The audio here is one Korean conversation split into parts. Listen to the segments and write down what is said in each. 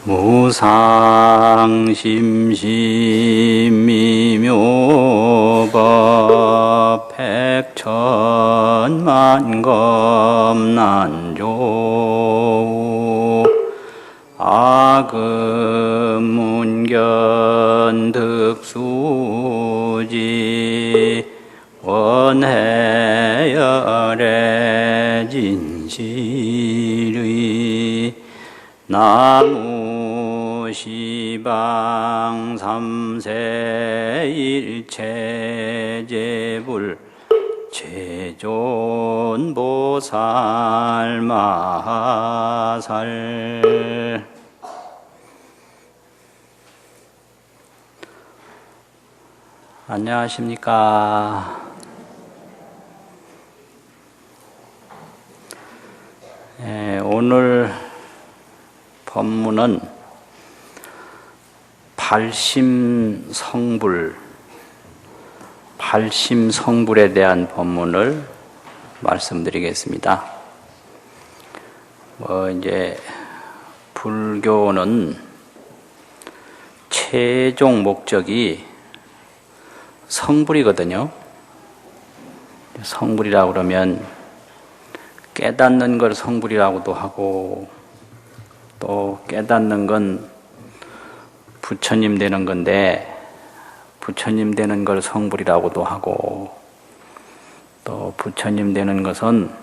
무상심심미묘법 백천만검난조 악음문견득수지 원해열의 진실의 나무시방 삼세일체제불 제존보살 마살. 안녕하십니까. 오늘 법문은 발심성불에 대한 법문을 말씀드리겠습니다. 이제 불교는 최종 목적이 성불이거든요. 성불이라고 그러면 깨닫는 걸 성불이라고도 하고, 또 깨닫는 건 부처님 되는 건데 부처님 되는 걸 성불이라고도 하고, 또 부처님 되는 것은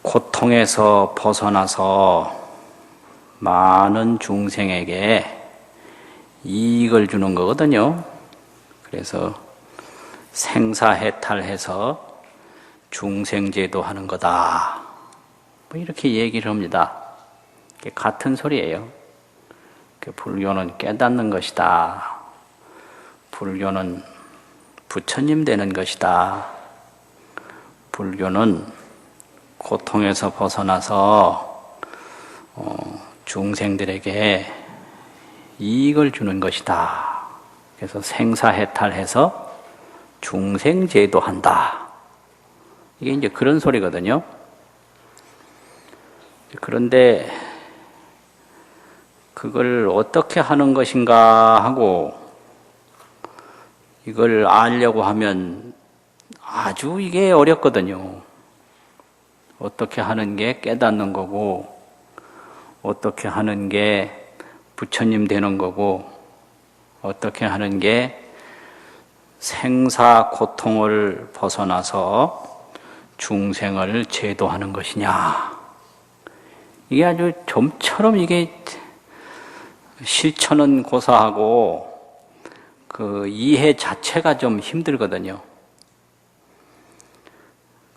고통에서 벗어나서 많은 중생에게 이익을 주는 거거든요. 그래서 생사해탈해서 중생제도 하는 거다, 이렇게 얘기를 합니다. 같은 소리예요. 불교는 깨닫는 것이다, 불교는 부처님 되는 것이다, 불교는 고통에서 벗어나서 중생들에게 이익을 주는 것이다. 그래서 생사해탈해서 중생제도 한다, 이게 이제 그런 소리거든요. 그런데 그걸 어떻게 하는 것인가 하고 이걸 알려고 하면 아주 이게 어렵거든요. 어떻게 하는 게 깨닫는 거고, 어떻게 하는 게 부처님 되는 거고, 어떻게 하는 게 생사 고통을 벗어나서 중생을 제도하는 것이냐. 이게 아주 좀처럼 이게 실천은 고사하고 그 이해 자체가 좀 힘들거든요.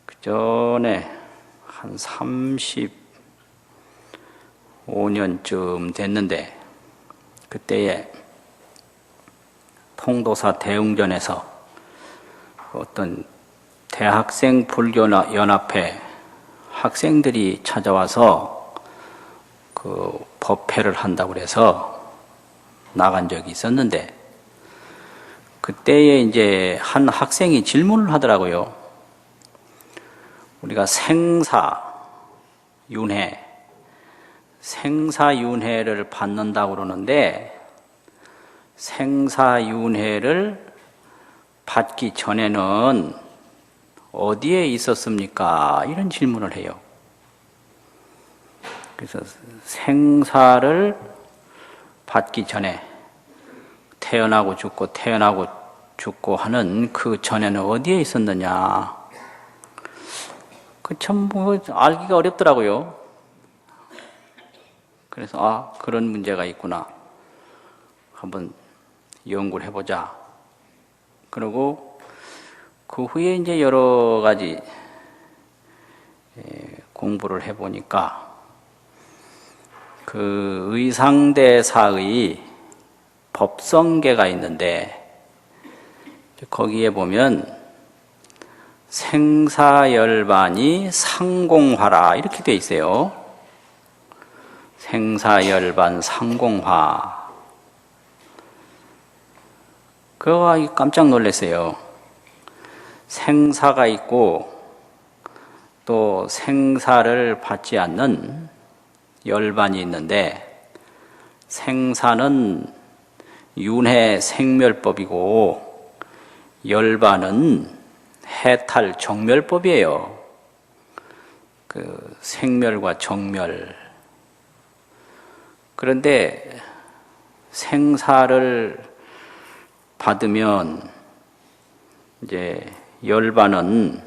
그 전에 한 35년쯤 됐는데, 그때에 통도사 대웅전에서 어떤 대학생 불교연합회 학생들이 찾아와서 그 법회를 한다고 그래서 나간 적이 있었는데, 그때에 이제 한 학생이 질문을 하더라고요. 우리가 생사윤회를 받는다고 그러는데, 생사윤회를 받기 전에는 어디에 있었습니까? 이런 질문을 해요. 그래서 생사를 받기 전에 태어나고 죽고 하는 그 전에는 어디에 있었느냐. 그 참 알기가 어렵더라고요. 그래서 그런 문제가 있구나, 한번 연구를 해보자. 그리고 그 후에 이제 여러 가지 공부를 해보니까 그 의상대사의 법성계가 있는데, 거기에 보면 생사열반이 상공화라 이렇게 돼 있어요. 생사열반 상공화. 그거 깜짝 놀랐어요. 생사가 있고 또 생사를 받지 않는 열반이 있는데 생사는 윤회 생멸법이고 열반은 해탈 정멸법이에요. 그 생멸과 정멸. 그런데 생사를 받으면 이제 열반은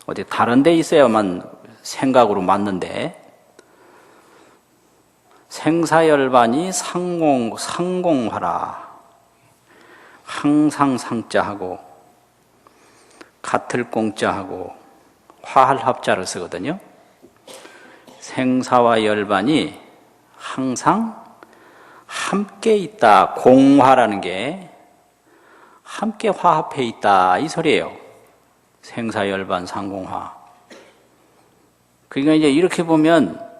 어디 다른 데 있어야만 생각으로 맞는데 생사열반이 상공화라. 항상 상자하고 같을 공자하고 화할 합자를 쓰거든요. 생사와 열반이 항상 함께 있다. 공화라는 게 함께 화합해 있다 이 소리예요. 생사열반 상공화. 그러니까 이제 이렇게 보면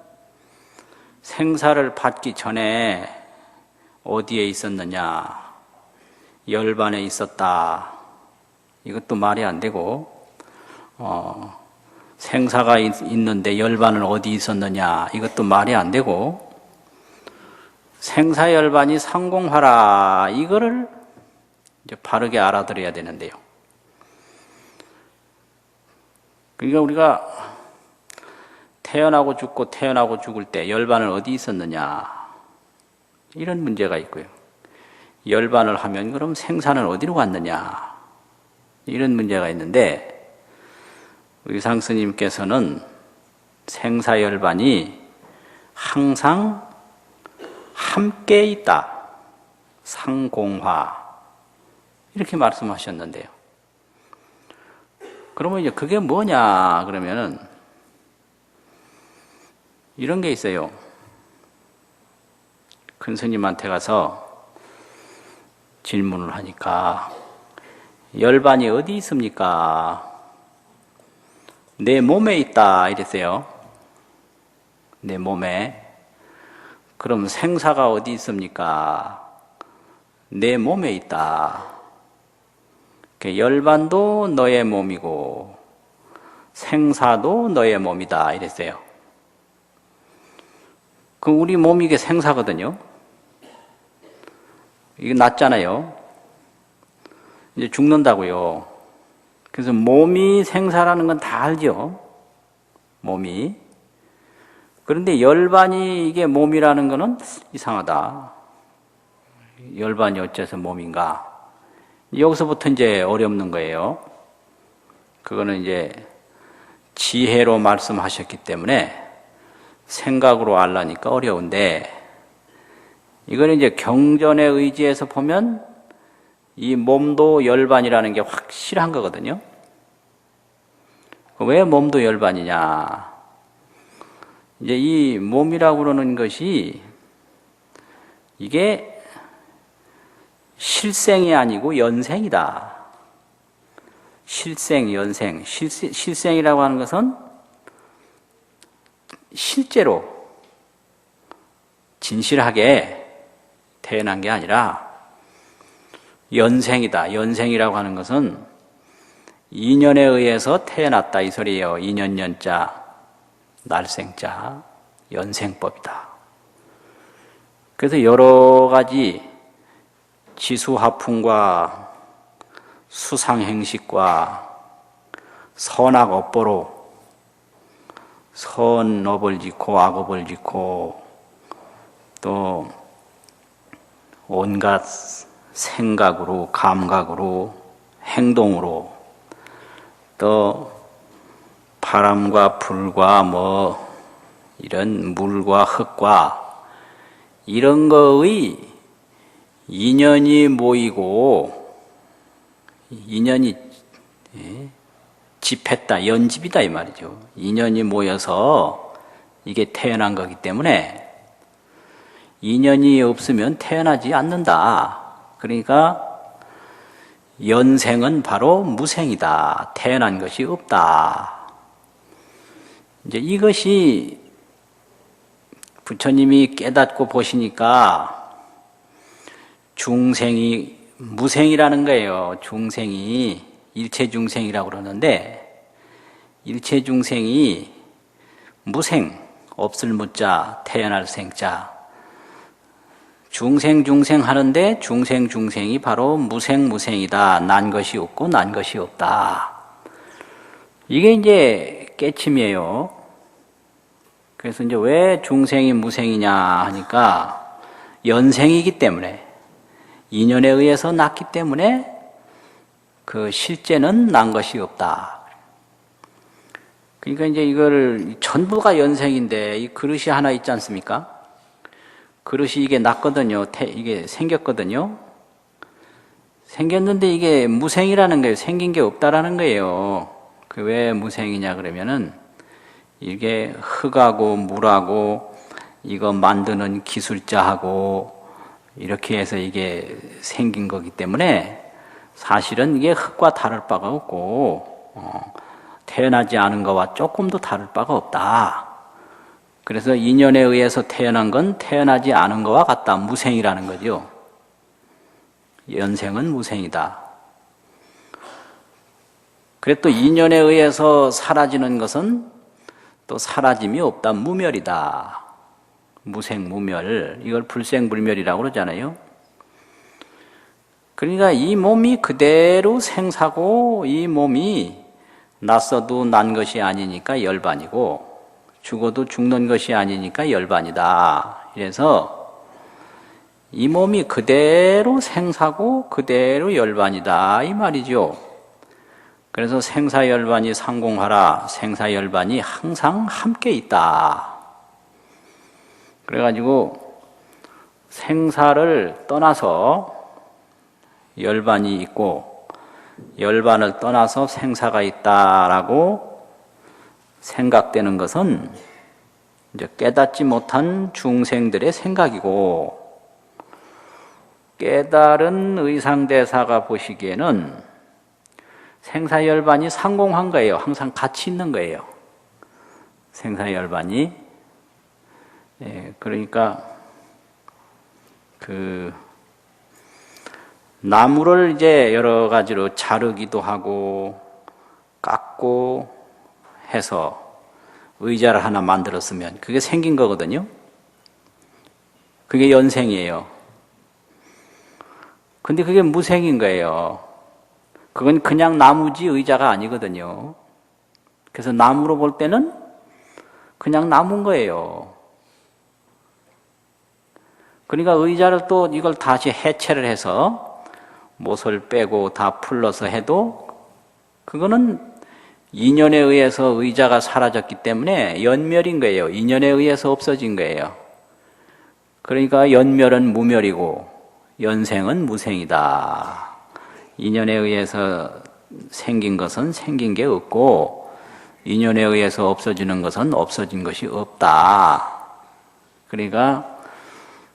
생사를 받기 전에 어디에 있었느냐? 열반에 있었다. 이것도 말이 안 되고 생사가 있는데 열반은 어디 있었느냐? 이것도 말이 안 되고 생사열반이 상공화라. 이거를 이제 바르게 알아들어야 되는데요. 그러니까 우리가 태어나고 죽고 태어나고 죽을 때 열반은 어디 있었느냐 이런 문제가 있고요. 열반을 하면 그럼 생사는 어디로 갔느냐 이런 문제가 있는데 의상 스님께서는 생사열반이 항상 함께 있다. 상공화 이렇게 말씀하셨는데요. 그러면 이제 그게 뭐냐 그러면은 이런 게 있어요. 큰 스님한테 가서 질문을 하니까 열반이 어디 있습니까? 내 몸에 있다 이랬어요. 내 몸에. 그럼 생사가 어디 있습니까? 내 몸에 있다. 열반도 너의 몸이고 생사도 너의 몸이다 이랬어요. 그 우리 몸이 이게 생사거든요. 이게 낫잖아요. 이제 죽는다고요. 그래서 몸이 생사라는 건 다 알죠. 몸이. 그런데 열반이 이게 몸이라는 거는 이상하다. 열반이 어째서 몸인가? 여기서부터 이제 어렵는 거예요. 그거는 이제 지혜로 말씀하셨기 때문에 생각으로 알라니까 어려운데 이거는 이제 경전의 의지에서 보면 이 몸도 열반이라는 게 확실한 거거든요. 왜 몸도 열반이냐? 이제 이 몸이라고 그러는 것이 이게 실생이 아니고 연생이다. 실생, 연생. 실생이라고 하는 것은 실제로 진실하게 태어난 게 아니라 연생이다. 연생이라고 하는 것은 인연에 의해서 태어났다 이 소리예요. 인연연자, 날생자, 연생법이다. 그래서 여러 가지 지수화풍과 수상행식과 선악업보로 선업을 짓고 악업을 짓고 또 온갖 생각으로 감각으로 행동으로 또 바람과 불과 뭐 이런 물과 흙과 이런 거의 인연이 모이고 인연이 집했다, 연집이다 이 말이죠. 인연이 모여서 이게 태어난 거기 때문에 인연이 없으면 태어나지 않는다. 그러니까 연생은 바로 무생이다. 태어난 것이 없다. 이제 이것이 부처님이 깨닫고 보시니까 중생이 무생이라는 거예요. 중생이 일체 중생이라고 그러는데 일체 중생이 무생, 없을 무자, 태어날 생자. 중생 하는데 중생이 바로 무생이다. 난 것이 없고 난 것이 없다. 이게 이제 깨침이에요. 그래서 이제 왜 중생이 무생이냐 하니까 연생이기 때문에, 인연에 의해서 났기 때문에 그 실제는 난 것이 없다. 그러니까 이제 이걸 전부가 연생인데 이 그릇이 하나 있지 않습니까? 그릇이 이게 났거든요. 이게 생겼거든요. 생겼는데 이게 무생이라는 거예요. 생긴 게 없다라는 거예요. 그 왜 무생이냐 그러면은 이게 흙하고 물하고 이거 만드는 기술자하고 이렇게 해서 이게 생긴 거기 때문에 사실은 이게 흙과 다를 바가 없고 태어나지 않은 것과 조금도 다를 바가 없다. 그래서 인연에 의해서 태어난 건 태어나지 않은 것과 같다. 무생이라는 거죠. 연생은 무생이다. 그래 또 인연에 의해서 사라지는 것은 또 사라짐이 없다. 무멸이다. 무생무멸. 이걸 불생불멸이라고 그러잖아요. 그러니까 이 몸이 그대로 생사고 이 몸이 났어도 난 것이 아니니까 열반이고 죽어도 죽는 것이 아니니까 열반이다. 이래서 이 몸이 그대로 생사고 그대로 열반이다. 이 말이죠. 그래서 생사열반이 상공하라. 생사열반이 항상 함께 있다. 그래가지고 생사를 떠나서 열반이 있고 열반을 떠나서 생사가 있다라고 생각되는 것은 이제 깨닫지 못한 중생들의 생각이고, 깨달은 의상대사가 보시기에는 생사열반이 상공한 거예요. 항상 같이 있는 거예요. 생사열반이. 그러니까 그 나무를 이제 여러 가지로 자르기도 하고 깎고 해서 의자를 하나 만들었으면 그게 생긴 거거든요. 그게 연생이에요. 근데 그게 무생인 거예요. 그건 그냥 나무지 의자가 아니거든요. 그래서 나무로 볼 때는 그냥 나무인 거예요. 그러니까 의자를 또 이걸 다시 해체를 해서 못을 빼고 다 풀러서 해도 그거는 인연에 의해서 의자가 사라졌기 때문에 연멸인 거예요. 인연에 의해서 없어진 거예요. 그러니까 연멸은 무멸이고 연생은 무생이다. 인연에 의해서 생긴 것은 생긴 게 없고 인연에 의해서 없어지는 것은 없어진 것이 없다. 그러니까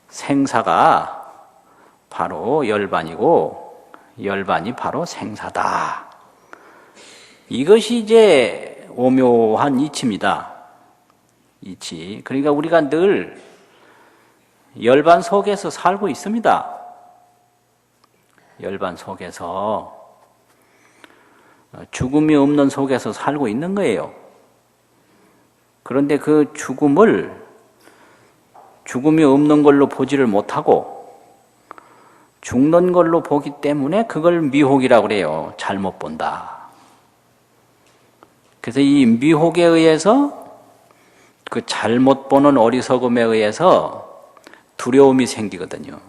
생사가 바로 열반이고 열반이 바로 생사다. 이것이 이제 오묘한 이치입니다. 이치. 그러니까 우리가 늘 열반 속에서 살고 있습니다. 열반 속에서 죽음이 없는 속에서 살고 있는 거예요. 그런데 그 죽음이 없는 걸로 보지를 못하고 죽는 걸로 보기 때문에 그걸 미혹이라고 그래요. 잘못 본다. 그래서 이 미혹에 의해서 그 잘못 보는 어리석음에 의해서 두려움이 생기거든요.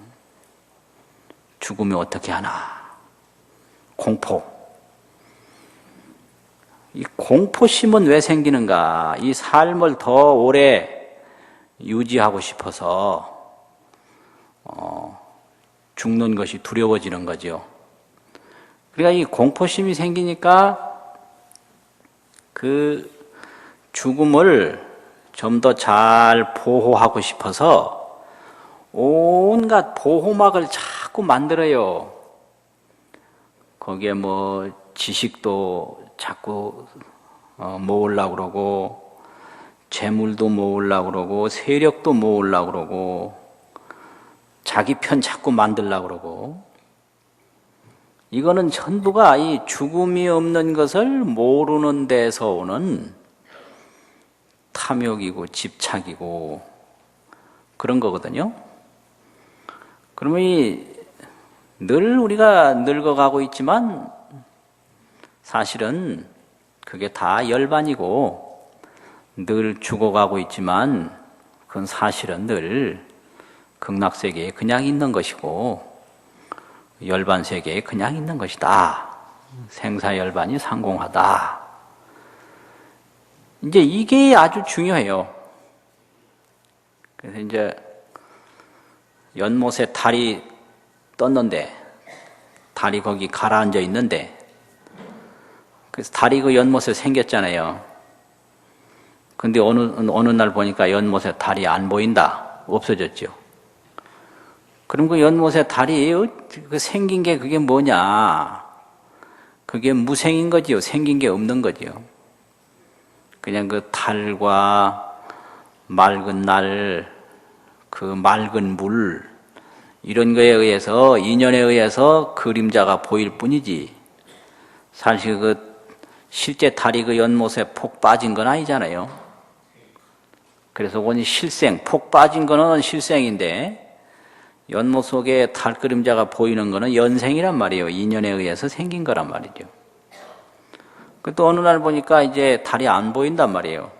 죽으면 어떻게 하나. 공포. 이 공포심은 왜 생기는가? 이 삶을 더 오래 유지하고 싶어서 죽는 것이 두려워지는 거죠. 그러니까 이 공포심이 생기니까 그 죽음을 좀 더 잘 보호하고 싶어서 온갖 보호막을 자꾸 만들어요. 거기에 뭐 지식도 자꾸 모으려고 그러고 재물도 모으려고 그러고 세력도 모으려고 그러고 자기 편 자꾸 만들려고 그러고 이거는 전부가 이 죽음이 없는 것을 모르는 데서 오는 탐욕이고 집착이고 그런 거거든요. 그러면 늘 우리가 늙어가고 있지만 사실은 그게 다 열반이고 늘 죽어가고 있지만 그건 사실은 늘 극락세계에 그냥 있는 것이고 열반세계에 그냥 있는 것이다. 생사열반이 상공하다. 이제 이게 아주 중요해요. 그래서 이제 연못에 달이 떴는데 달이 거기 가라앉아 있는데 그래서 달이 그 연못에 생겼잖아요. 근데 어느 날 보니까 연못에 달이 안 보인다. 없어졌죠. 그럼 그 연못에 달이 그 생긴 게 그게 뭐냐? 그게 무생인 거지요. 생긴 게 없는 거지요. 그냥 그 달과 맑은 날, 그 맑은 물 이런 거에 의해서 인연에 의해서 그림자가 보일 뿐이지. 사실 실제 달이 그 연못에 폭 빠진 건 아니잖아요. 그래서 원이 실생, 폭 빠진 거는 실생인데 연못 속에 달 그림자가 보이는 거는 연생이란 말이에요. 인연에 의해서 생긴 거란 말이죠. 또 어느 날 보니까 이제 달이 안 보인단 말이에요.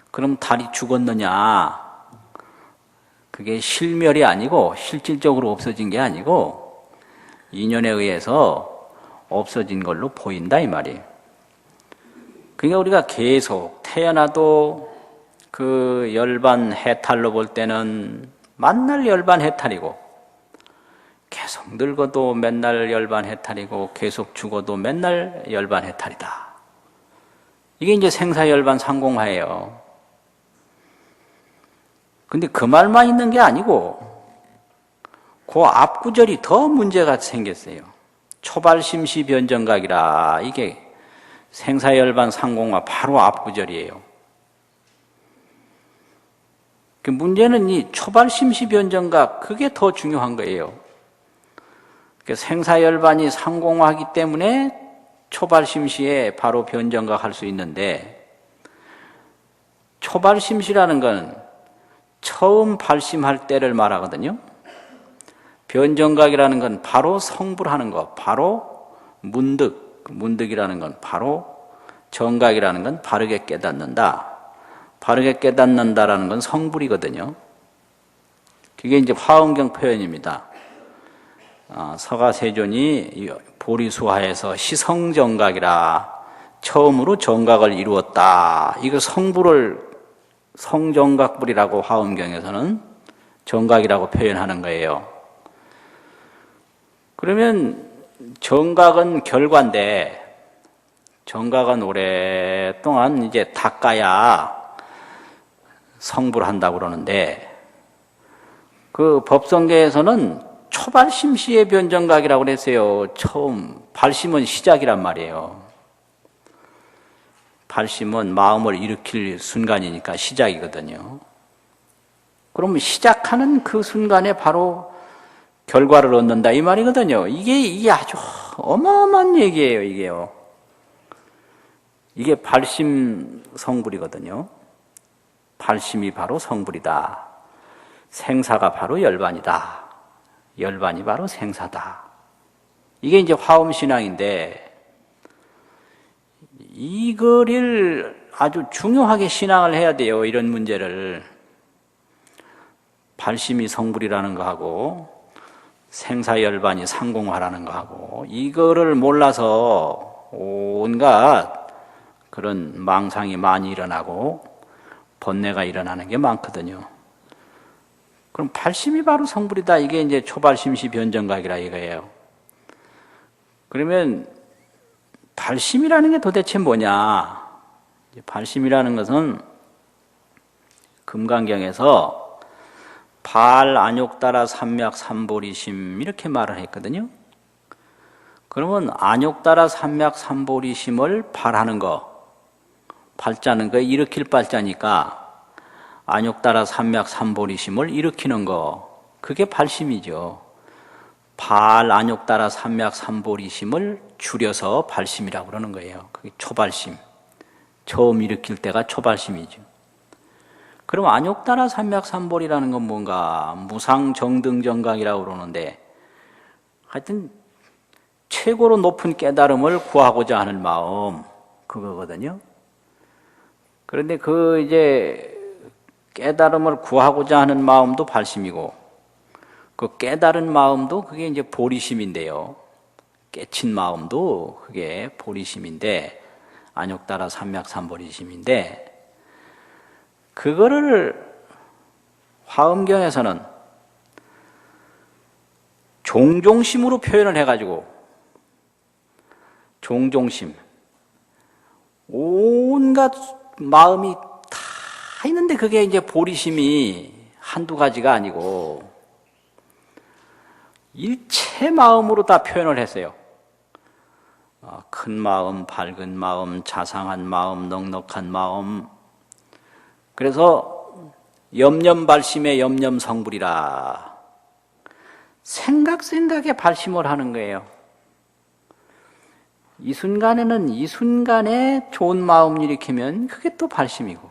그럼 달이 죽었느냐? 그게 실멸이 아니고 실질적으로 없어진 게 아니고 인연에 의해서 없어진 걸로 보인다 이 말이에요. 그러니까 우리가 계속 태어나도 그 열반 해탈로 볼 때는 만날 열반 해탈이고 계속 늙어도 맨날 열반 해탈이고 계속 죽어도 맨날 열반 해탈이다. 이게 이제 생사열반 상공하예요. 근데 그 말만 있는 게 아니고 그 앞구절이 더 문제가 생겼어요. 초발심시 변정각이라 이게 생사열반 상공화 바로 앞구절이에요. 그 문제는 이 초발심시 변정각 그게 더 중요한 거예요. 생사열반이 상공화하기 때문에 초발심시에 바로 변정각 할 수 있는데 초발심시라는 건 처음 발심할 때를 말하거든요. 변정각이라는 건 바로 성불하는 것, 바로 문득이라는 건 바로 정각이라는 건 바르게 깨닫는다. 바르게 깨닫는다라는 건 성불이거든요. 그게 이제 화엄경 표현입니다. 서가세존이 보리수하에서 시성정각이라 처음으로 정각을 이루었다. 이거 성정각불이라고 화엄경에서는 정각이라고 표현하는 거예요. 그러면 정각은 결과인데 정각은 오랫동안 이제 닦아야 성불한다고 그러는데 그 법성계에서는 초발심시의 변정각이라고 그랬어요. 처음 발심은 시작이란 말이에요. 발심은 마음을 일으킬 순간이니까 시작이거든요. 그럼 시작하는 그 순간에 바로 결과를 얻는다 이 말이거든요. 이게 아주 어마어마한 얘기예요. 이게요. 이게 발심 성불이거든요. 발심이 바로 성불이다. 생사가 바로 열반이다. 열반이 바로 생사다. 이게 이제 화엄신앙인데 이거를 아주 중요하게 신앙을 해야 돼요. 이런 문제를. 발심이 성불이라는 거하고 생사열반이 상공화라는 거하고 이거를 몰라서 온갖 그런 망상이 많이 일어나고 번뇌가 일어나는 게 많거든요. 그럼 발심이 바로 성불이다. 이게 이제 초발심시 변정각이라 이거예요. 그러면 발심이라는 게 도대체 뭐냐? 발심이라는 것은 금강경에서 발, 안욕 따라 삼맥, 삼보리심 이렇게 말을 했거든요. 그러면 안욕 따라 삼맥, 삼보리심을 발하는 거, 발자는 거에 일으킬 발자니까 안욕 따라 삼맥, 삼보리심을 일으키는 거, 그게 발심이죠. 발, 안욕 따라 삼맥, 삼보리심을 줄여서 발심이라고 그러는 거예요. 그게 초발심. 처음 일으킬 때가 초발심이죠. 그럼 안욕따라 삼맥삼볼이라는 건 뭔가 무상정등정각이라고 그러는데 하여튼 최고로 높은 깨달음을 구하고자 하는 마음 그거거든요. 그런데 그 이제 깨달음을 구하고자 하는 마음도 발심이고 그 깨달은 마음도 그게 이제 보리심인데요. 깨친 마음도 그게 보리심인데 안욕따라 삼맥삼보리심인데 그거를 화엄경에서는 종종심으로 표현을 해가지고 종종심 온갖 마음이 다 있는데 그게 이제 보리심이 한두 가지가 아니고 일체 마음으로 다 표현을 했어요. 큰 마음, 밝은 마음, 자상한 마음, 넉넉한 마음. 그래서 염념발심의 염념성불이라 생각에 발심을 하는 거예요. 이 순간에는 이 순간에 좋은 마음 일으키면 그게 또 발심이고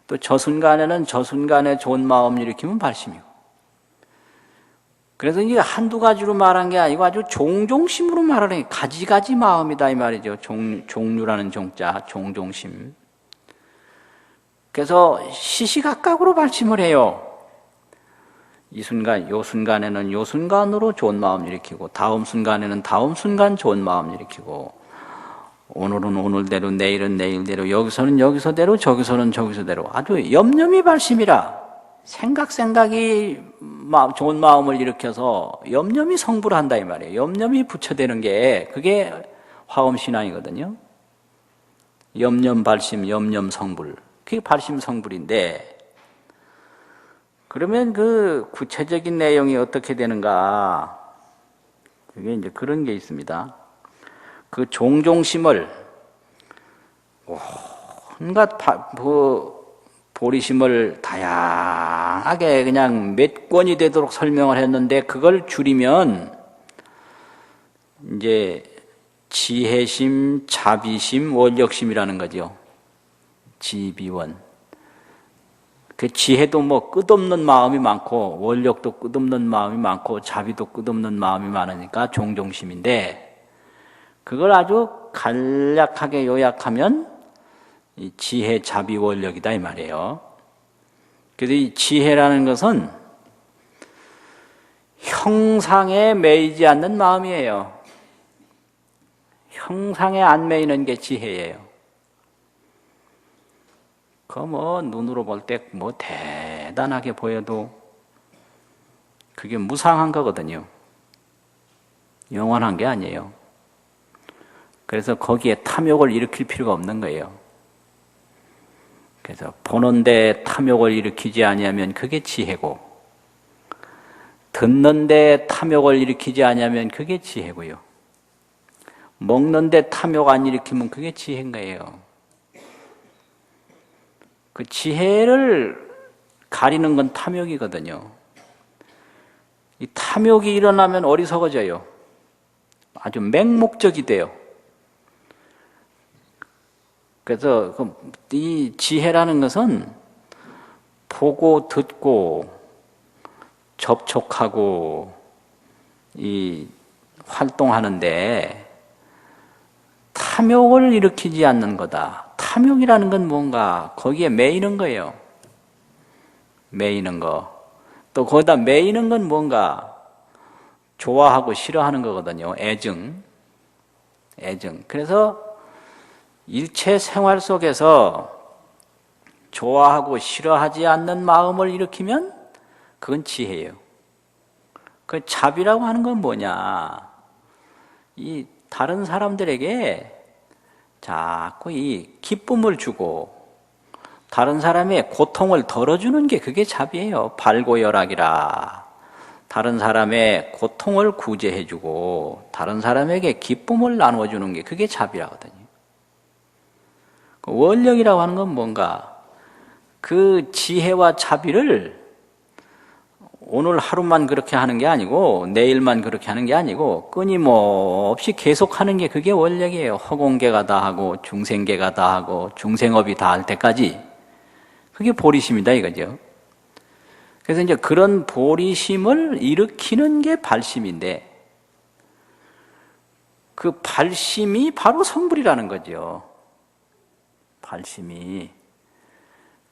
또 저 순간에는 저 순간에 좋은 마음 일으키면 발심이고 그래서 이게 한두 가지로 말한 게 아니고 아주 종종심으로 말하는 게 가지가지 마음이다 이 말이죠. 종류라는 종자, 종종심. 그래서 시시각각으로 발심을 해요. 이 순간, 요 순간에는 요 순간으로 좋은 마음 일으키고 다음 순간에는 다음 순간 좋은 마음 일으키고 오늘은 오늘대로 내일은 내일대로 여기서는 여기서대로 저기서는 저기서대로 아주 염염이 발심이라 생각이 좋은 마음을 일으켜서 염염이 성불을 한다 이 말이에요. 염염이 부처되는 게 그게 화엄신앙이거든요. 염염 발심, 염염 성불. 그게 발심 성불인데 그러면 그 구체적인 내용이 어떻게 되는가? 그게 이제 그런 게 있습니다. 그 종종심을 온갖 보리심을 다양하게 그냥 몇 권이 되도록 설명을 했는데 그걸 줄이면 이제 지혜심, 자비심, 원력심이라는 거죠. 지비원. 그 지혜도 뭐 끝없는 마음이 많고 원력도 끝없는 마음이 많고 자비도 끝없는 마음이 많으니까 종종심인데 그걸 아주 간략하게 요약하면 이 지혜, 자비, 원력이다 이 말이에요. 그래서 이 지혜라는 것은 형상에 매이지 않는 마음이에요. 형상에 안 매이는 게 지혜예요. 그 뭐 눈으로 볼 때 뭐 대단하게 보여도 그게 무상한 거거든요. 영원한 게 아니에요. 그래서 거기에 탐욕을 일으킬 필요가 없는 거예요. 그래서 보는데 탐욕을 일으키지 아니하면 그게 지혜고 듣는데 탐욕을 일으키지 아니하면 그게 지혜고요. 먹는데 탐욕 안 일으키면 그게 지혜인 거예요. 그 지혜를 가리는 건 탐욕이거든요. 이 탐욕이 일어나면 어리석어져요. 아주 맹목적이 돼요. 그래서 이 지혜라는 것은 보고 듣고 접촉하고 이 활동하는데 탐욕을 일으키지 않는 거다. 탐욕이라는 건 뭔가 거기에 매이는 거예요. 매이는 거. 또 거기다 매이는 건 뭔가 좋아하고 싫어하는 거거든요. 애증. 그래서 일체 생활 속에서 좋아하고 싫어하지 않는 마음을 일으키면 그건 지혜예요. 그 자비라고 하는 건 뭐냐? 이 다른 사람들에게 자꾸 이 기쁨을 주고 다른 사람의 고통을 덜어주는 게 그게 자비예요. 발고열악이라. 다른 사람의 고통을 구제해주고 다른 사람에게 기쁨을 나눠주는 게 그게 자비라거든요. 원력이라고 하는 건 뭔가 그 지혜와 자비를 오늘 하루만 그렇게 하는 게 아니고 내일만 그렇게 하는 게 아니고 끊임없이 계속하는 게 그게 원력이에요. 허공계가 다 하고 중생계가 다 하고 중생업이 다 할 때까지 그게 보리심이다 이거죠. 그래서 이제 그런 보리심을 일으키는 게 발심인데 그 발심이 바로 성불이라는 거죠. 발심이.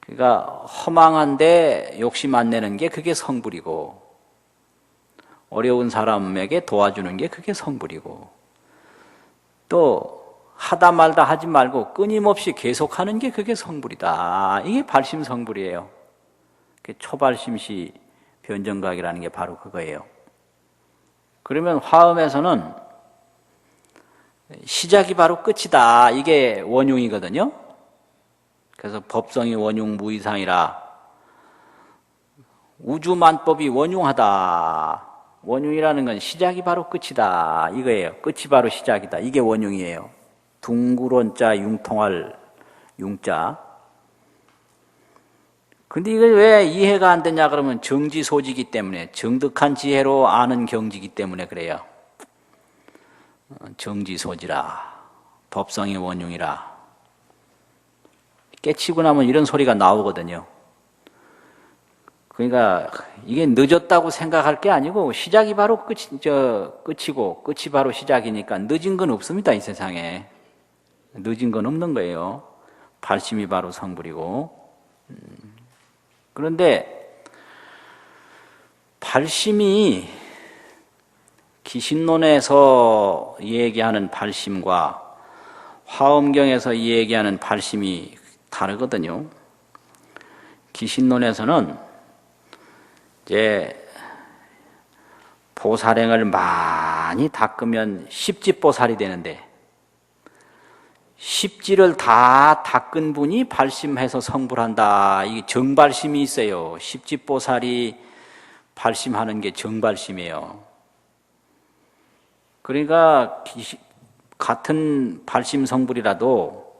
그러니까 허망한데 욕심 안 내는 게 그게 성불이고 어려운 사람에게 도와주는 게 그게 성불이고 또 하다 말다 하지 말고 끊임없이 계속하는 게 그게 성불이다. 이게 발심 성불이에요. 초발심시 변정각이라는 게 바로 그거예요. 그러면 화엄에서는 시작이 바로 끝이다. 이게 원흉이거든요. 그래서 법성이 원흉 무이상이라 우주만법이 원흉하다. 원흉이라는 건 시작이 바로 끝이다. 이거예요. 끝이 바로 시작이다. 이게 원흉이에요. 둥그런자 융통할 융자. 근데 이걸 왜 이해가 안 되냐 그러면 정지소지기 때문에 정득한 지혜로 아는 경지기 때문에 그래요. 정지소지라 법성이 원흉이라 깨치고 나면 이런 소리가 나오거든요. 그러니까 이게 늦었다고 생각할 게 아니고 시작이 바로 끝이고 끝이 바로 시작이니까 늦은 건 없습니다. 이 세상에 늦은 건 없는 거예요. 발심이 바로 성불이고 그런데 발심이 기신론에서 얘기하는 발심과 화엄경에서 얘기하는 발심이 다르거든요. 기신론에서는 이제 보살행을 많이 닦으면 십지보살이 되는데 십지를 다 닦은 분이 발심해서 성불한다. 이게 정발심이 있어요. 십지보살이 발심하는 게 정발심이에요. 그러니까 같은 발심 성불이라도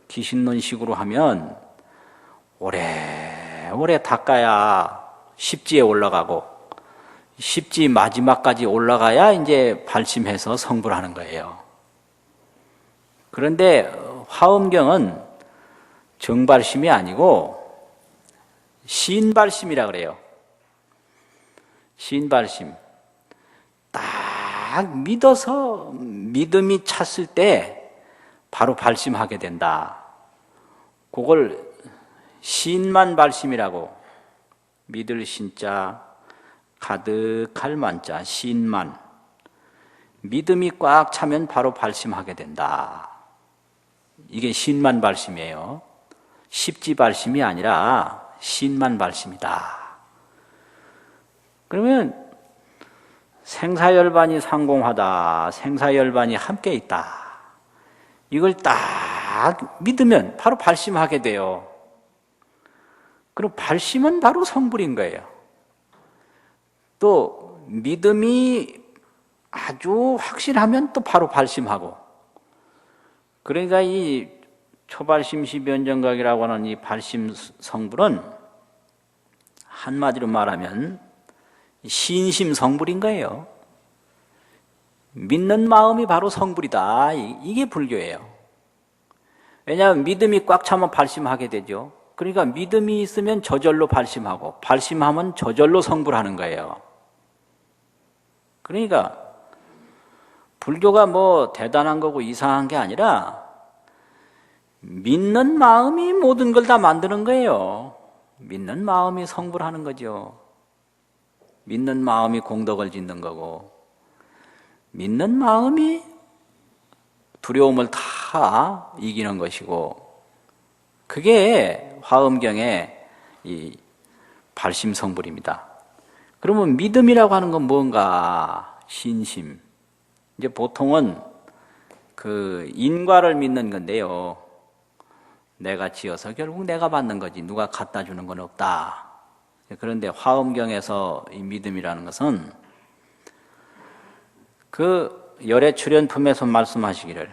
기신론식으로 하면 오래 닦아야 십지에 올라가고 십지 마지막까지 올라가야 이제 발심해서 성불하는 거예요. 그런데 화엄경은 정발심이 아니고 신발심이라 그래요. 신발심. 딱 믿어서 믿음이 찼을 때 바로 발심하게 된다. 그걸 신만 발심이라고 믿을 신자 가득할 만자 신만 믿음이 꽉 차면 바로 발심하게 된다. 이게 신만 발심이에요. 십지 발심이 아니라 신만 발심이다. 그러면 생사열반이 상공하다. 생사열반이 함께 있다. 이걸 딱 믿으면 바로 발심하게 돼요. 그럼 발심은 바로 성불인 거예요. 또 믿음이 아주 확실하면 또 바로 발심하고. 그러니까 이 초발심시 변정각이라고 하는 이 발심 성불은 한마디로 말하면 신심 성불인 거예요. 믿는 마음이 바로 성불이다. 이게 불교예요. 왜냐하면 믿음이 꽉 차면 발심하게 되죠. 그러니까 믿음이 있으면 저절로 발심하고 발심하면 저절로 성불하는 거예요. 그러니까 불교가 뭐 대단한 거고 이상한 게 아니라 믿는 마음이 모든 걸 다 만드는 거예요. 믿는 마음이 성불하는 거죠. 믿는 마음이 공덕을 짓는 거고 믿는 마음이 두려움을 다 이기는 것이고 그게 화엄경의 이 발심성불입니다. 그러면 믿음이라고 하는 건 뭔가? 신심. 이제 보통은 그 인과를 믿는 건데요. 내가 지어서 결국 내가 받는 거지 누가 갖다 주는 건 없다. 그런데 화엄경에서 이 믿음이라는 것은 그 열애출연품에서 말씀하시기를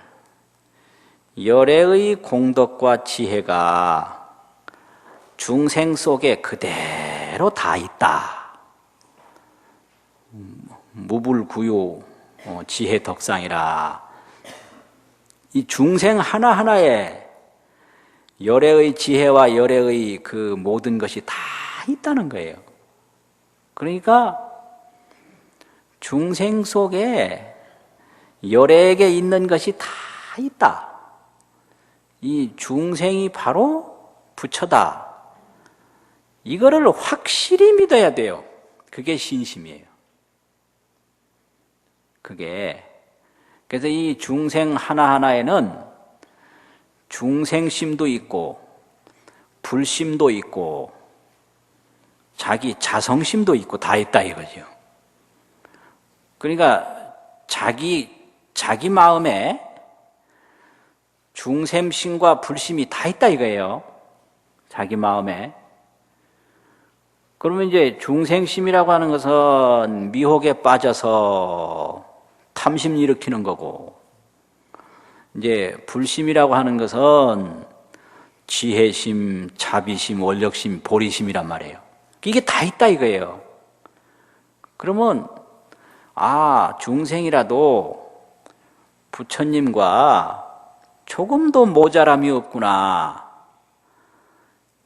열애의 공덕과 지혜가 중생 속에 그대로 다 있다. 무불구요 지혜 덕상이라. 이 중생 하나하나에 열애의 지혜와 열애의 그 모든 것이 다 있다는 거예요. 그러니까 중생 속에 열애에게 있는 것이 다 있다. 이 중생이 바로 부처다. 이거를 확실히 믿어야 돼요. 그게 신심이에요. 그래서 이 중생 하나하나에는 중생심도 있고 불심도 있고 자기 자성심도 있고 다 있다 이거죠. 그러니까 자기 마음에 중생심과 불심이 다 있다 이거예요. 자기 마음에. 그러면 이제 중생심이라고 하는 것은 미혹에 빠져서 탐심 일으키는 거고, 이제 불심이라고 하는 것은 지혜심, 자비심, 원력심, 보리심이란 말이에요. 이게 다 있다 이거예요. 그러면 중생이라도 부처님과 조금도 모자람이 없구나.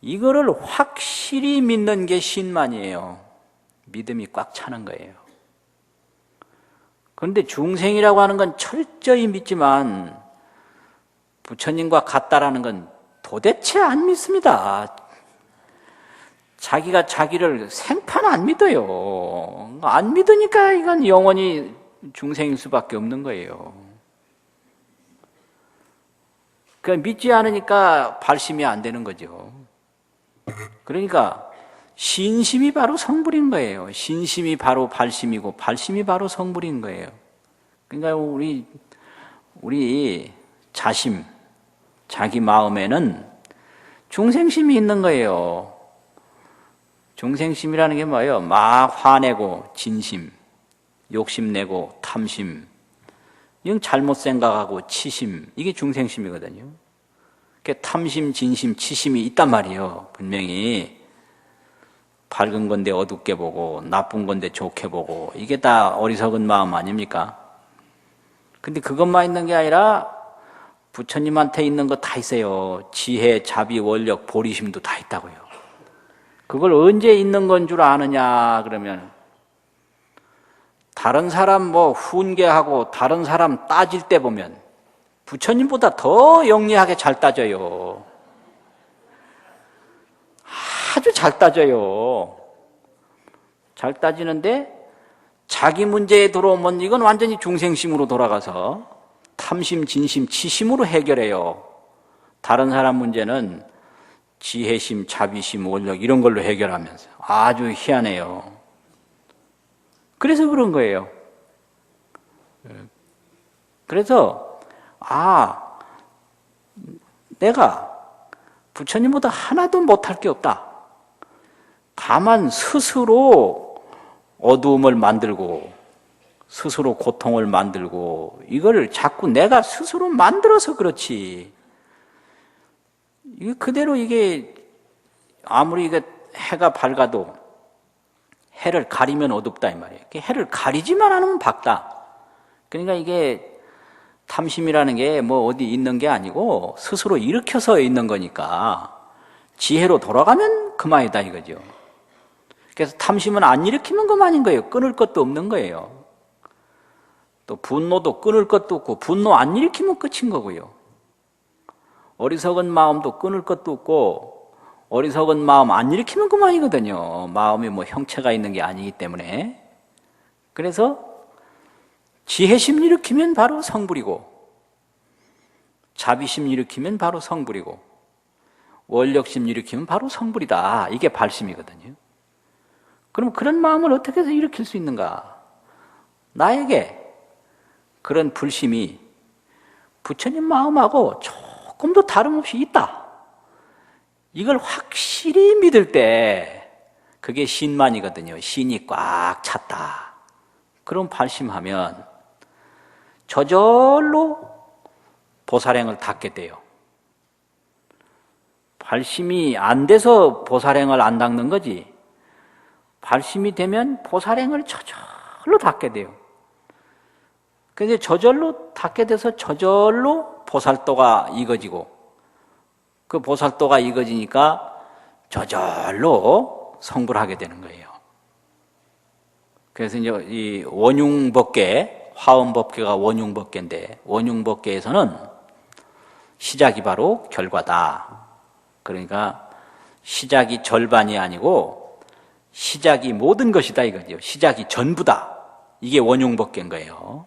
이거를 확실히 믿는 게 신만이에요. 믿음이 꽉 차는 거예요. 그런데 중생이라고 하는 건 철저히 믿지만 부처님과 같다라는 건 도대체 안 믿습니다. 자기가 자기를 생판 안 믿어요. 안 믿으니까 이건 영원히 중생일 수밖에 없는 거예요. 믿지 않으니까 발심이 안 되는 거죠. 그러니까 신심이 바로 성불인 거예요. 신심이 바로 발심이고 발심이 바로 성불인 거예요. 그러니까 우리 자심, 자기 마음에는 중생심이 있는 거예요. 중생심이라는 게 뭐예요? 막 화내고 진심, 욕심내고 탐심, 이건 잘못 생각하고 치심, 이게 중생심이거든요. 탐심, 진심, 치심이 있단 말이에요. 분명히 밝은 건데 어둡게 보고 나쁜 건데 좋게 보고 이게 다 어리석은 마음 아닙니까? 근데 그것만 있는 게 아니라 부처님한테 있는 거 다 있어요. 지혜, 자비, 원력, 보리심도 다 있다고요. 그걸 언제 있는 건 줄 아느냐 그러면 다른 사람 훈계하고 다른 사람 따질 때 보면 부처님보다 더 영리하게 잘 따져요. 아주 잘 따져요. 잘 따지는데 자기 문제에 들어오면 이건 완전히 중생심으로 돌아가서 탐심, 진심, 치심으로 해결해요. 다른 사람 문제는 지혜심, 자비심, 원력 이런 걸로 해결하면서 아주 희한해요. 그래서 그런 거예요. 그래서 내가 부처님보다 하나도 못할 게 없다. 다만 스스로 어두움을 만들고 스스로 고통을 만들고 이걸 자꾸 내가 스스로 만들어서 그렇지. 이게 그대로 이게 아무리 이게 해가 밝아도 해를 가리면 어둡다 이 말이에요. 해를 가리지만 않으면 밝다. 그러니까 이게 탐심이라는 게 어디 있는 게 아니고 스스로 일으켜서 있는 거니까 지혜로 돌아가면 그만이다 이거죠. 그래서 탐심은 안 일으키면 그만인 거예요. 끊을 것도 없는 거예요. 또 분노도 끊을 것도 없고 분노 안 일으키면 끝인 거고요. 어리석은 마음도 끊을 것도 없고 어리석은 마음 안 일으키면 그만이거든요. 마음이 형체가 있는 게 아니기 때문에. 그래서 지혜심 일으키면 바로 성불이고 자비심 일으키면 바로 성불이고 원력심 일으키면 바로 성불이다. 이게 발심이거든요. 그럼 그런 마음을 어떻게 해서 일으킬 수 있는가? 나에게 그런 불심이 부처님 마음하고 조금도 다름없이 있다. 이걸 확실히 믿을 때 그게 신만이거든요. 신이 꽉 찼다. 그런 발심하면 저절로 보살행을 닦게 돼요. 발심이 안 돼서 보살행을 안 닦는 거지. 발심이 되면 보살행을 저절로 닦게 돼요. 근데 저절로 닦게 돼서 저절로 보살도가 이거지고 그 보살도가 익어지니까 저절로 성불을 하게 되는 거예요. 그래서 이제 이 원흉법계, 화엄법계가 원흉법계인데, 원흉법계에서는 시작이 바로 결과다. 그러니까 시작이 절반이 아니고 시작이 모든 것이다 이거죠. 시작이 전부다. 이게 원흉법계인 거예요.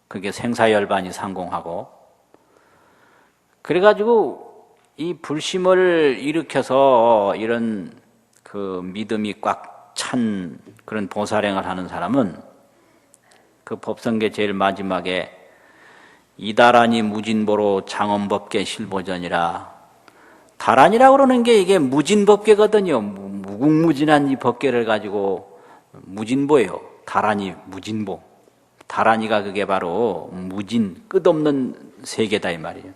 그게 생사열반이 상공하고. 그래가지고 이 불심을 일으켜서 이런 그 믿음이 꽉 찬 그런 보살행을 하는 사람은 그 법성계 제일 마지막에 이다라니 무진보로 장엄법계 실보전이라. 다란이라고 그러는 게 이게 무진법계거든요. 무궁무진한 이 법계를 가지고 무진보예요. 다란이 무진보. 다란이가 그게 바로 무진, 끝없는 세계다 이 말이에요.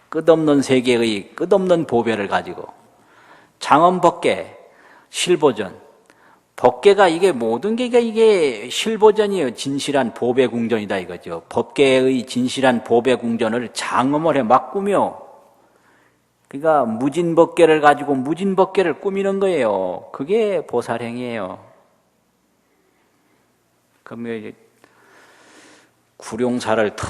끝없는 세계의 끝없는 보배를 가지고 장엄법계, 실보전. 법계가 이게 모든 게 이게 실보전이에요. 진실한 보배궁전이다 이거죠. 법계의 진실한 보배궁전을 장엄을 해 막 꾸며. 그러니까 무진법계를 가지고 무진법계를 꾸미는 거예요. 그게 보살행이에요. 그러면 이제 구룡사를 턱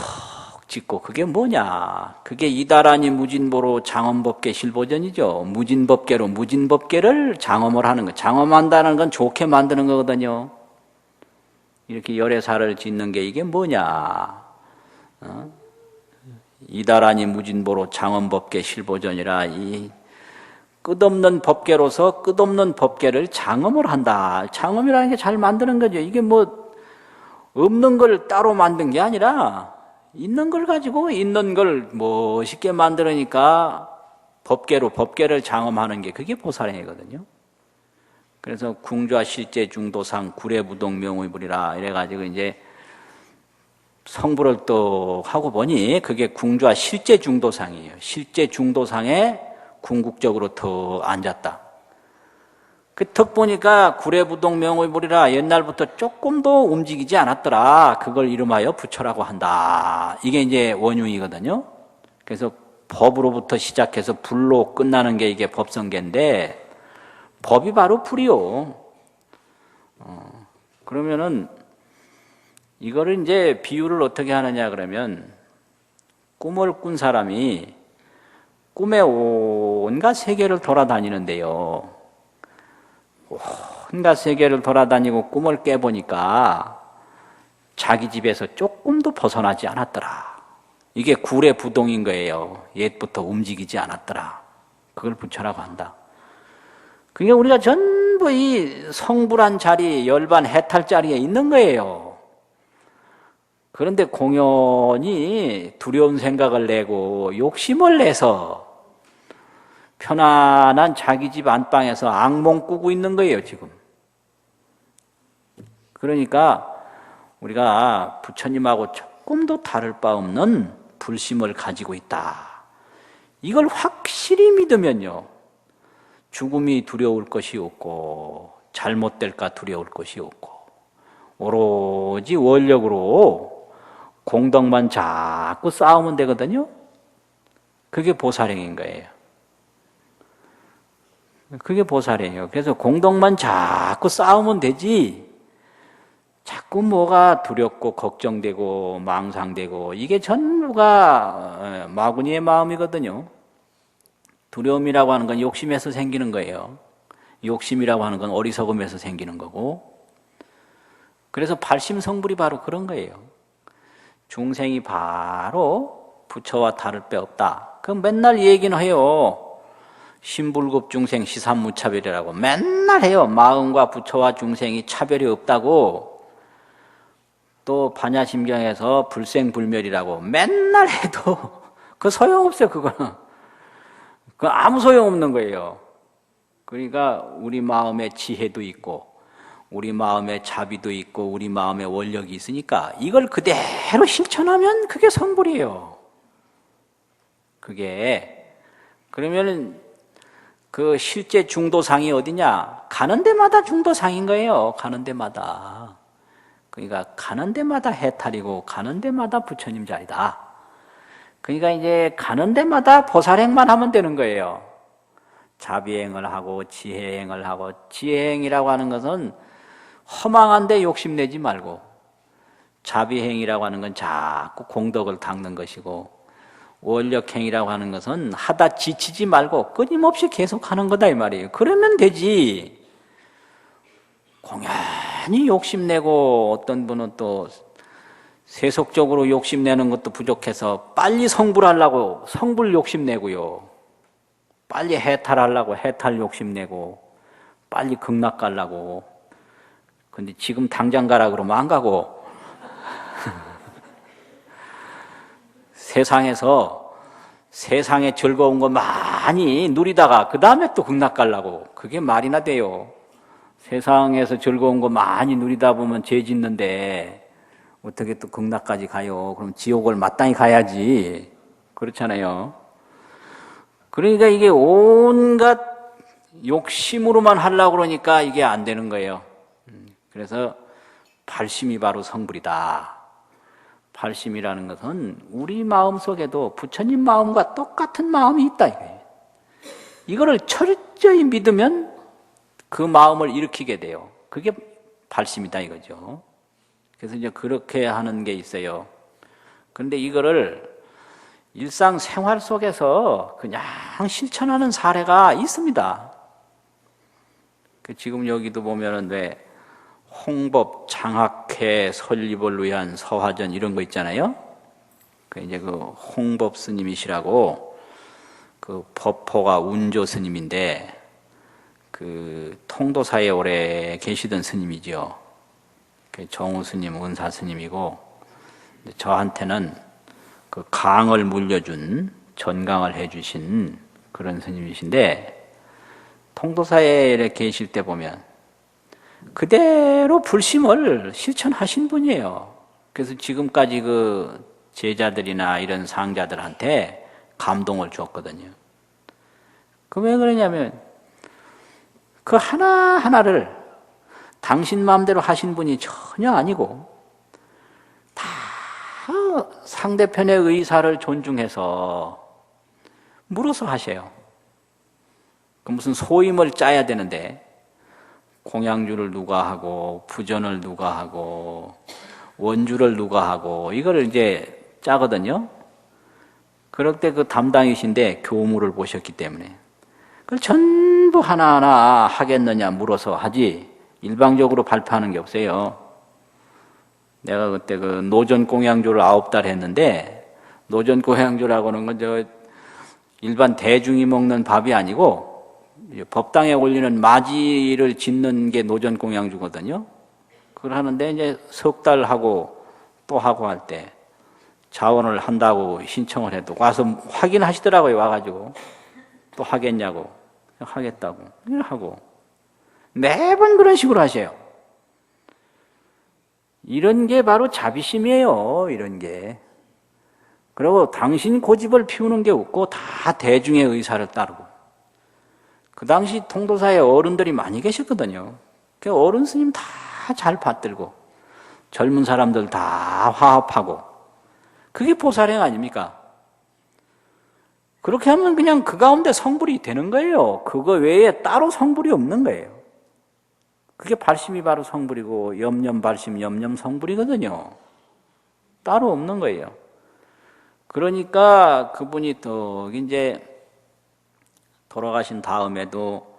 짓고 그게 뭐냐? 그게 이다라니 무진보로 장엄법계 실보전이죠. 무진법계로 무진법계를 장엄을 하는 거. 장엄한다는 건 좋게 만드는 거거든요. 이렇게 열애사를 짓는 게 이게 뭐냐? 이다라니 무진보로 장엄법계 실보전이라. 이 끝없는 법계로서 끝없는 법계를 장엄을 한다. 장엄이라는 게 잘 만드는 거죠. 이게 뭐 없는 걸 따로 만든 게 아니라 있는 걸 가지고 있는 걸 멋있게 만들으니까 법계로 법계를 장엄하는 게 그게 보살행이거든요. 그래서 궁좌 실제 중도상 구례부동 명의불이라 이래가지고 이제 성불을 또 하고 보니 그게 궁좌 실제 중도상이에요. 실제 중도상에 궁극적으로 더 앉았다. 그 턱 보니까 구례부동 명의불이라 옛날부터 조금도 움직이지 않았더라. 그걸 이름하여 부처라고 한다. 이게 이제 원흉이거든요. 그래서 법으로부터 시작해서 불로 끝나는 게 이게 법성계인데 법이 바로 불이요. 그러면은 이거를 이제 비유를 어떻게 하느냐 그러면 꿈을 꾼 사람이 꿈에 온갖 세계를 돌아다니는데요. 온갖 세계를 돌아다니고 꿈을 깨보니까 자기 집에서 조금도 벗어나지 않았더라. 이게 구례부동인 거예요. 옛부터 움직이지 않았더라. 그걸 부처라고 한다. 그러니까 우리가 전부 이 성불한 자리, 열반 해탈 자리에 있는 거예요. 그런데 공연히 두려운 생각을 내고 욕심을 내서 편안한 자기 집 안방에서 악몽 꾸고 있는 거예요, 지금. 그러니까 우리가 부처님하고 조금도 다를 바 없는 불심을 가지고 있다. 이걸 확실히 믿으면요. 죽음이 두려울 것이 없고 잘못될까 두려울 것이 없고 오로지 원력으로 공덕만 자꾸 쌓으면 되거든요. 그게 보살행인 거예요. 그게 보살이에요. 그래서 공덕만 자꾸 쌓으면 되지 자꾸 뭐가 두렵고 걱정되고 망상되고 이게 전부가 마구니의 마음이거든요. 두려움이라고 하는 건 욕심에서 생기는 거예요. 욕심이라고 하는 건 어리석음에서 생기는 거고. 그래서 발심성불이 바로 그런 거예요. 중생이 바로 부처와 다를 바 없다. 그럼 맨날 얘기는 해요. 신불급 중생 시삼무차별이라고 맨날 해요. 마음과 부처와 중생이 차별이 없다고. 또 반야심경에서 불생불멸이라고 맨날 해도 그 소용없어요. 그거는. 그 아무 소용없는 거예요. 그러니까 우리 마음에 지혜도 있고 우리 마음에 자비도 있고 우리 마음에 원력이 있으니까 이걸 그대로 실천하면 그게 성불이에요. 그게 그러면은 그 실제 중도상이 어디냐? 가는 데마다 중도상인 거예요. 가는 데마다. 그러니까 가는 데마다 해탈이고 가는 데마다 부처님 자리다. 그러니까 이제 가는 데마다 보살행만 하면 되는 거예요. 자비행을 하고 지혜행을 하고, 지혜행이라고 하는 것은 허망한데 욕심내지 말고, 자비행이라고 하는 건 자꾸 공덕을 닦는 것이고, 원력행이라고 하는 것은 하다 지치지 말고 끊임없이 계속하는 거다 이 말이에요. 그러면 되지. 공연히 욕심내고, 어떤 분은 또 세속적으로 욕심내는 것도 부족해서 빨리 성불하려고 성불 욕심내고요, 빨리 해탈하려고 해탈 욕심내고, 빨리 극락 가려고. 근데 지금 당장 가라 그러면 안 가고 세상의 즐거운 거 많이 누리다가 그 다음에 또 극락 가려고. 그게 말이나 돼요. 세상에서 즐거운 거 많이 누리다 보면 죄 짓는데 어떻게 또 극락까지 가요? 그럼 지옥을 마땅히 가야지. 그렇잖아요. 그러니까 이게 온갖 욕심으로만 하려고 그러니까 이게 안 되는 거예요. 그래서 발심이 바로 성불이다. 발심이라는 것은 우리 마음속에도 부처님 마음과 똑같은 마음이 있다 이거예요. 이거를 철저히 믿으면 그 마음을 일으키게 돼요. 그게 발심이다 이거죠. 그래서 이제 그렇게 하는 게 있어요. 그런데 이거를 일상생활 속에서 그냥 실천하는 사례가 있습니다. 지금 여기도 보면은 왜 홍법 장학회 설립을 위한 서화전 이런 거 있잖아요. 이제 그 홍법 스님이시라고, 그 법호가 운조 스님인데 그 통도사에 오래 계시던 스님이죠. 정우 스님, 은사 스님이고, 저한테는 그 강을 물려준, 전강을 해주신 그런 스님이신데, 통도사에 이렇게 계실 때 보면 그대로 불심을 실천하신 분이에요. 그래서 지금까지 그 제자들이나 이런 상자들한테 감동을 줬거든요. 그 왜 그러냐면 그 하나하나를 당신 마음대로 하신 분이 전혀 아니고 다 상대편의 의사를 존중해서 물어서 하셔요. 그 무슨 소임을 짜야 되는데 공양주를 누가 하고 부전을 누가 하고 원주를 누가 하고 이걸 이제 짜거든요. 그럴 때 그 담당이신데 교무를 보셨기 때문에 그걸 전부 하나하나 하겠느냐 물어서 하지 일방적으로 발표하는 게 없어요. 내가 그때 그 노전 공양주를 9달 했는데, 노전 공양주라고 하는 건 저 일반 대중이 먹는 밥이 아니고 법당에 올리는 마지를 짓는 게 노전 공양주거든요. 그걸 하는데 이제 석 달 하고 또 하고 할 때 자원을 한다고 신청을 해도 와서 확인하시더라고요. 와가지고 또 하겠냐고. 하겠다고 하고 매번 그런 식으로 하셔요. 이런 게 바로 자비심이에요. 이런 게. 그리고 당신 고집을 피우는 게 없고 다 대중의 의사를 따르고. 그 당시 통도사에 어른들이 많이 계셨거든요. 그 어른 스님 다 잘 받들고 젊은 사람들 다 화합하고. 그게 보살행 아닙니까? 그렇게 하면 그냥 그 가운데 성불이 되는 거예요. 그거 외에 따로 성불이 없는 거예요. 그게 발심이 바로 성불이고 염념발심, 염념성불이거든요. 따로 없는 거예요. 그러니까 그분이 또 이제 돌아가신 다음에도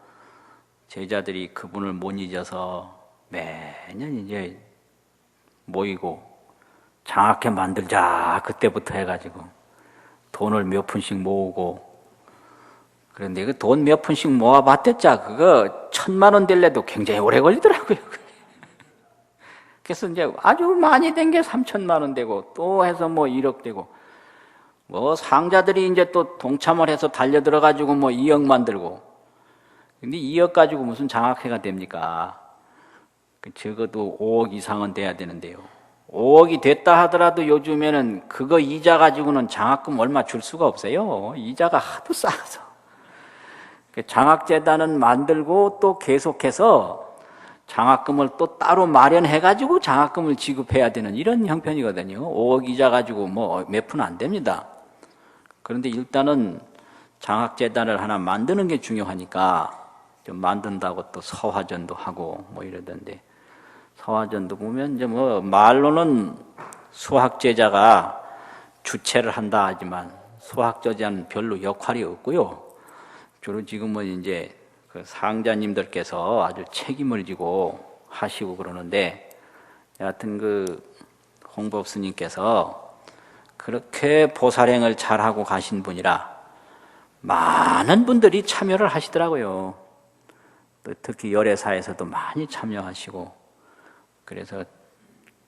제자들이 그분을 못 잊어서 매년 이제 모이고 장학회 만들자 그때부터 해가지고 돈을 몇 푼씩 모으고. 그런데 그 돈 몇 푼씩 모아봤댔자 그거 1000만 원 될래도 굉장히 오래 걸리더라고요. 그래서 이제 아주 많이 된 게 3000만 원 되고 또 해서 뭐 1억 되고 뭐 상자들이 이제 또 동참을 해서 달려들어가지고 뭐 2억 만들고. 근데 2억 가지고 무슨 장학회가 됩니까? 적어도 5억 이상은 돼야 되는데요. 5억이 됐다 하더라도 요즘에는 그거 이자 가지고는 장학금 얼마 줄 수가 없어요. 이자가 하도 싸서. 장학재단은 만들고 또 계속해서 장학금을 또 따로 마련해가지고 장학금을 지급해야 되는 이런 형편이거든요. 5억 이자 가지고 뭐 몇 푼 안 됩니다. 그런데 일단은 장학재단을 하나 만드는 게 중요하니까 좀 만든다고 또 서화전도 하고 뭐 이러던데, 서화전도 보면 이제 뭐 말로는 수학제자가 주최를 한다 하지만 수학제자는 별로 역할이 없고요. 주로 지금은 이제 그 상자님들께서 아주 책임을 지고 하시고 그러는데, 여하튼 그 홍법 스님께서 그렇게 보살행을 잘하고 가신 분이라 많은 분들이 참여를 하시더라고요. 또 특히 열애사에서도 많이 참여하시고, 그래서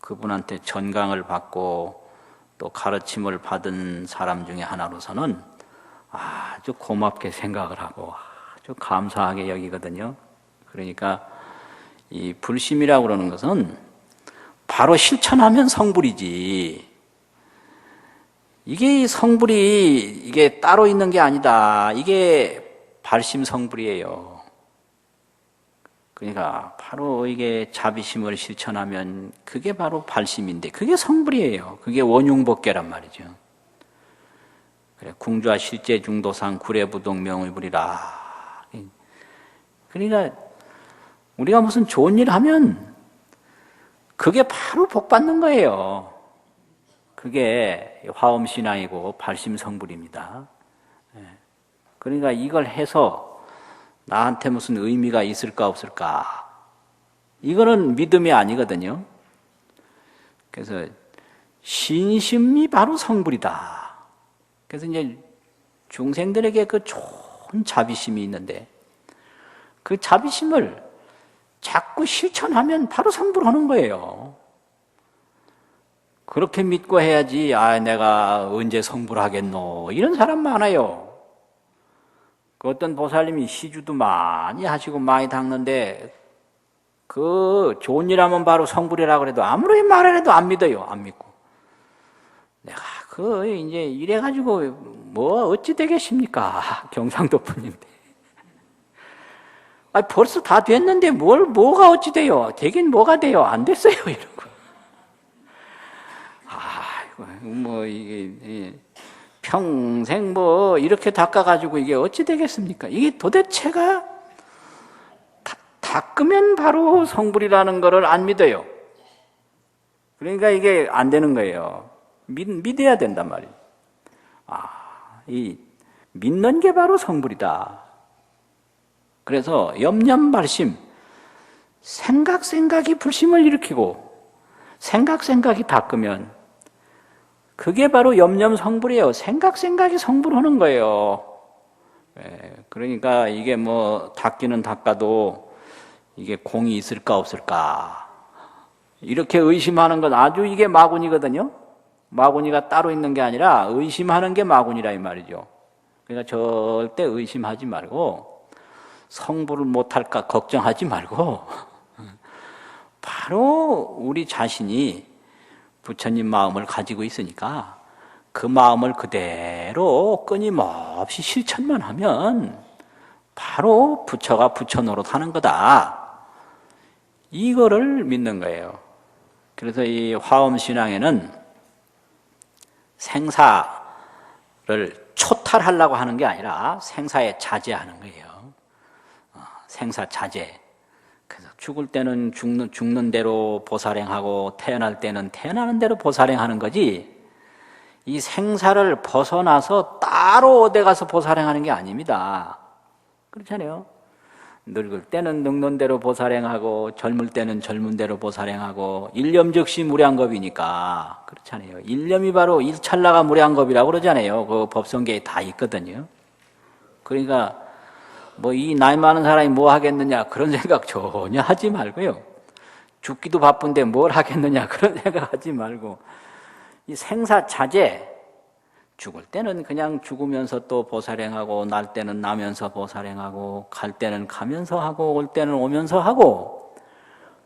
그분한테 전강을 받고 또 가르침을 받은 사람 중에 하나로서는 아주 고맙게 생각을 하고 아주 감사하게 여기거든요. 그러니까 이 불심이라고 그러는 것은 바로 실천하면 성불이지, 이게 성불이 이게 따로 있는 게 아니다. 이게 발심 성불이에요. 그러니까 바로 이게 자비심을 실천하면 그게 바로 발심인데 그게 성불이에요. 그게 원흉법계란 말이죠. 그래, 궁주와 실제 중도상 구례부동 명의불이라. 그러니까 우리가 무슨 좋은 일 하면 그게 바로 복 받는 거예요. 그게 화엄신앙이고 발심성불입니다. 그러니까 이걸 해서 나한테 무슨 의미가 있을까 없을까, 이거는 믿음이 아니거든요. 그래서 신심이 바로 성불이다. 그래서 이제 중생들에게 그 좋은 자비심이 있는데 그 자비심을 자꾸 실천하면 바로 성불하는 거예요. 그렇게 믿고 해야지, 내가 언제 성불하겠노, 이런 사람 많아요. 그 어떤 보살님이 시주도 많이 하시고 많이 닦는데 그 좋은 일 하면 바로 성불이라고 해도 아무리 말을 해도 안 믿어요. 안 믿고. 내가 이제 이래가지고 뭐 어찌 되겠습니까? 경상도 분인데. 벌써 다 됐는데 뭐가 어찌 돼요? 되긴 뭐가 돼요? 안 됐어요. 이러고. 뭐 이게 평생 뭐 이렇게 닦아가지고 이게 어찌 되겠습니까? 이게 도대체가 닦으면 바로 성불이라는 거를 안 믿어요. 그러니까 이게 안 되는 거예요. 믿어야 된단 말이에요. 이 믿는 게 바로 성불이다. 그래서 염념발심, 생각이 불심을 일으키고 생각이 닦으면 그게 바로 염념성불이에요. 생각이 성불하는 거예요. 그러니까 이게 뭐 닦기는 닦아도 이게 공이 있을까 없을까 이렇게 의심하는 건 아주 이게 마구니거든요. 마구니가 따로 있는 게 아니라 의심하는 게 마구니라 이 말이죠. 그러니까 절대 의심하지 말고 성불을 못할까 걱정하지 말고 바로 우리 자신이 부처님 마음을 가지고 있으니까 그 마음을 그대로 끊임없이 실천만 하면 바로 부처가 부처 노릇하는 거다. 이거를 믿는 거예요. 그래서 이 화엄신앙에는 생사를 초탈하려고 하는 게 아니라 생사에 자제하는 거예요. 생사 자제. 그래서 죽을 때는 죽는 대로 보살행하고 태어날 때는 태어나는 대로 보살행하는 거지, 이 생사를 벗어나서 따로 어디 가서 보살행하는 게 아닙니다. 그렇잖아요. 늙을 때는 늙는 대로 보살행하고 젊을 때는 젊은 대로 보살행하고 일념즉시 무량겁이니까. 그렇잖아요. 일념이 바로 일찰나가 무량겁이라고 그러잖아요. 그 법성계에 다 있거든요. 그러니까 뭐 이 나이 많은 사람이 뭐 하겠느냐 그런 생각 전혀 하지 말고요. 죽기도 바쁜데 뭘 하겠느냐 그런 생각 하지 말고 이 생사 자제, 죽을 때는 그냥 죽으면서 또 보살행하고 날 때는 나면서 보살행하고 갈 때는 가면서 하고 올 때는 오면서 하고,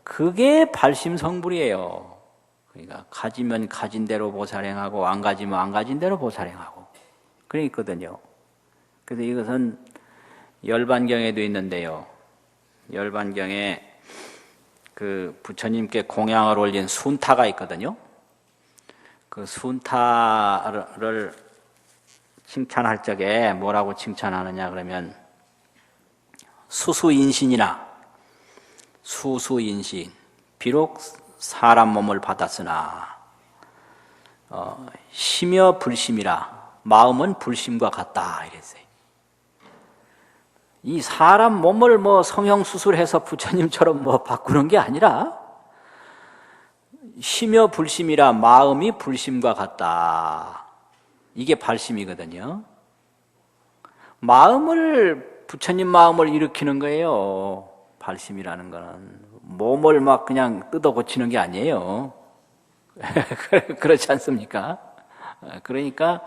그게 발심성불이에요. 그러니까 가지면 가진 대로 보살행하고 안 가지면 안 가진 대로 보살행하고 그래 있거든요. 그래서 이것은 열반경에도 있는데요. 열반경에 그 부처님께 공양을 올린 순타가 있거든요. 그 순타를 칭찬할 적에 뭐라고 칭찬하느냐 그러면 수수인신이나 수수인신 비록 사람 몸을 받았으나 심여 불심이라 마음은 불심과 같다 이랬어요. 이 사람 몸을 뭐 성형수술해서 부처님처럼 뭐 바꾸는 게 아니라 심여 불심이라 마음이 불심과 같다. 이게 발심이거든요. 부처님 마음을 일으키는 거예요. 발심이라는 거는 몸을 막 그냥 뜯어 고치는 게 아니에요. 그렇지 않습니까? 그러니까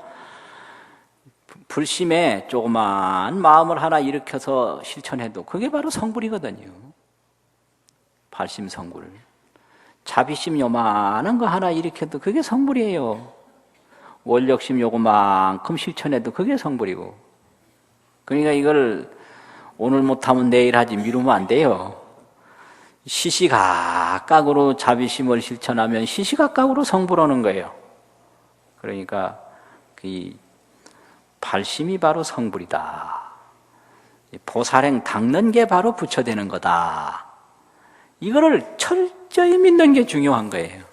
불심에 조그만 마음을 하나 일으켜서 실천해도 그게 바로 성불이거든요. 발심 성불. 자비심 요만한 거 하나 일으켜도 그게 성불이에요. 원력심 요거만큼 실천해도 그게 성불이고. 그러니까 이걸 오늘 못하면 내일 하지 미루면 안 돼요. 시시각각으로 자비심을 실천하면 시시각각으로 성불하는 거예요. 그러니까 그 발심이 바로 성불이다. 보살행 닦는 게 바로 부처되는 거다. 이거를 철저히 믿는 게 중요한 거예요.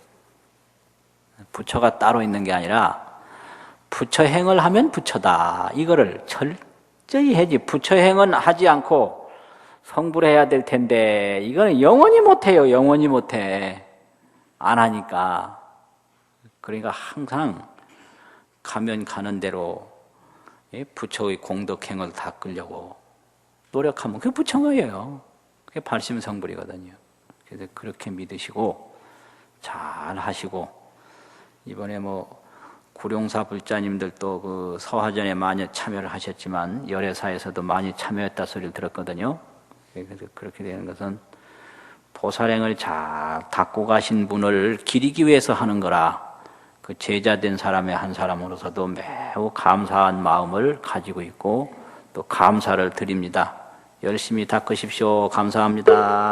부처가 따로 있는 게 아니라 부처행을 하면 부처다. 이거를 철저히 해야지. 부처행은 하지 않고 성불해야 될 텐데 이거는 영원히 못해요. 영원히 못해. 안 하니까. 그러니까 항상 가면 가는 대로 부처의 공덕행을 닦으려고 노력하면 그게 부처예요. 그게 발심성불이거든요. 그래서 그렇게 믿으시고 잘 하시고 이번에 뭐 구룡사 불자님들도 그 서화전에 많이 참여를 하셨지만 열애사에서도 많이 참여했다 소리를 들었거든요. 그래서 그렇게 되는 것은 보살행을 잘 닦고 가신 분을 기리기 위해서 하는 거라 그 제자된 사람의 한 사람으로서도 매우 감사한 마음을 가지고 있고 또 감사를 드립니다. 열심히 닦으십시오. 감사합니다.